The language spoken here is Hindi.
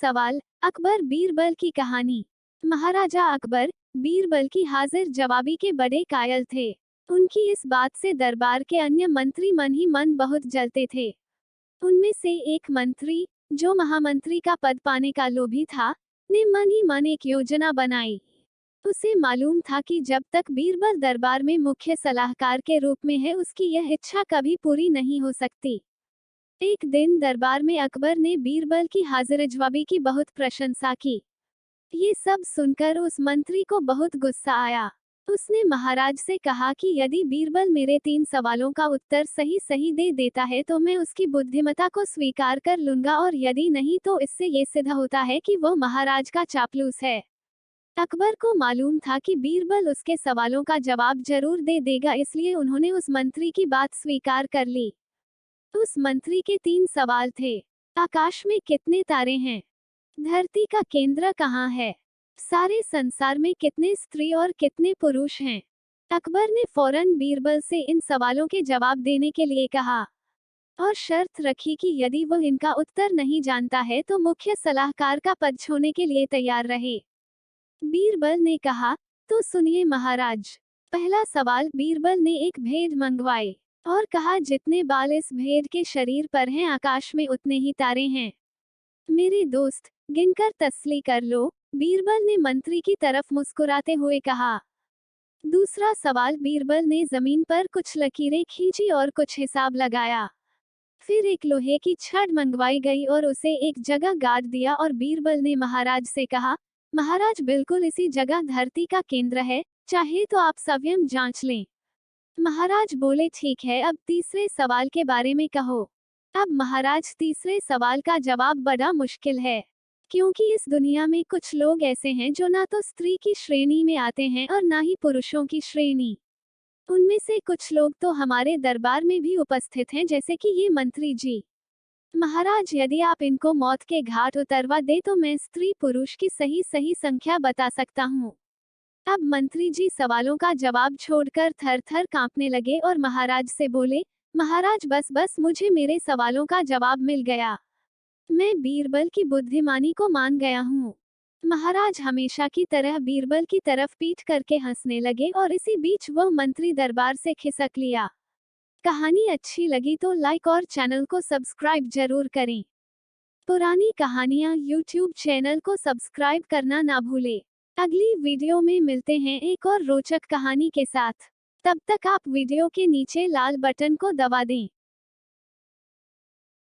सवाल, अकबर बीरबल की कहानी। महाराजा अकबर बीरबल की हाजिर जवाबी के बड़े कायल थे। उनकी इस बात से दरबार के अन्य मंत्री मन ही मन बहुत जलते थे। उनमें से एक मंत्री, जो महामंत्री का पद पाने का लोभी था, ने मन ही मन एक योजना बनाई। उसे मालूम था कि जब तक बीरबल दरबार में मुख्य सलाहकार के रूप में है, उसकी यह इच्छा कभी पूरी नहीं हो सकती। एक दिन दरबार में अकबर ने बीरबल की हाजिर-ए-जवाबी की बहुत प्रशंसा की। ये सब सुनकर उस मंत्री को बहुत गुस्सा आया। उसने महाराज से कहा कि यदि बीरबल मेरे 3 सवालों का उत्तर सही सही दे देता है तो मैं उसकी बुद्धिमत्ता को स्वीकार कर लूंगा, और यदि नहीं तो इससे ये सिद्ध होता है कि वो महाराज का चापलूस है। अकबर को मालूम था कि बीरबल उसके सवालों का जवाब जरूर दे देगा, इसलिए उन्होंने उस मंत्री की बात स्वीकार कर ली। उस मंत्री के 3 सवाल थे। आकाश में कितने तारे हैं? धरती का केंद्र कहाँ है? सारे संसार में कितने स्त्री और कितने पुरुष हैं? अकबर ने फौरन बीरबल से इन सवालों के जवाब देने के लिए कहा, और शर्त रखी कि यदि वह इनका उत्तर नहीं जानता है तो मुख्य सलाहकार का पद छोड़ने के लिए तैयार रहे। बीरबल ने कहा, तो सुनिए महाराज। पहला सवाल, बीरबल ने एक भेड़ मंगवाई और कहा, जितने बाल इस भेड़ के शरीर पर हैं, आकाश में उतने ही तारे हैं। मेरे दोस्त, गिनकर तसल्ली कर लो, बीरबल ने मंत्री की तरफ मुस्कुराते हुए कहा। दूसरा सवाल, बीरबल ने जमीन पर कुछ लकीरें खींची और कुछ हिसाब लगाया। फिर एक लोहे की छड़ मंगवाई गई और उसे एक जगह गाड़ दिया, और बीरबल ने महाराज से कहा, महाराज, बिल्कुल इसी जगह धरती का केंद्र है, चाहे तो आप स्वयं जांच लें। महाराज बोले, ठीक है, अब तीसरे सवाल के बारे में कहो। अब महाराज, तीसरे सवाल का जवाब बड़ा मुश्किल है, क्योंकि इस दुनिया में कुछ लोग ऐसे हैं जो ना तो स्त्री की श्रेणी में आते हैं और ना ही पुरुषों की श्रेणी। उनमें से कुछ लोग तो हमारे दरबार में भी उपस्थित हैं, जैसे कि ये मंत्री जी। महाराज, यदि आप इनको मौत के घाट उतरवा दे तो मैं स्त्री पुरुष की सही सही संख्या बता सकता हूँ। अब मंत्री जी सवालों का जवाब छोड़कर थर थर कांपने लगे और महाराज से बोले, महाराज, बस बस, मुझे मेरे सवालों का जवाब मिल गया। मैं बीरबल की बुद्धिमानी को मान गया हूँ। महाराज हमेशा की तरह बीरबल की तरफ पीठ करके हंसने लगे, और इसी बीच वह मंत्री दरबार से खिसक लिया। कहानी अच्छी लगी तो लाइक और चैनल को सब्सक्राइब जरूर करें। पुरानी कहानियाँ यूट्यूब चैनल को सब्सक्राइब करना ना भूलें। अगली वीडियो में मिलते हैं एक और रोचक कहानी के साथ। तब तक आप वीडियो के नीचे लाल बटन को दबा दें।